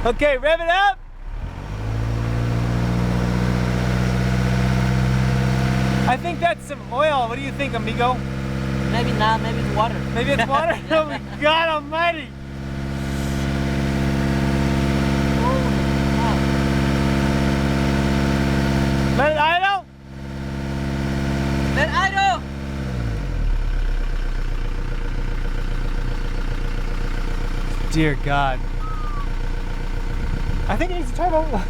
Okay, rev it up. I think that's some oil. What do you think, amigo? Maybe not, maybe it's water. Maybe it's water? Oh my God almighty. Let it idle? Let idle! Dear God. I think it needs a turbo.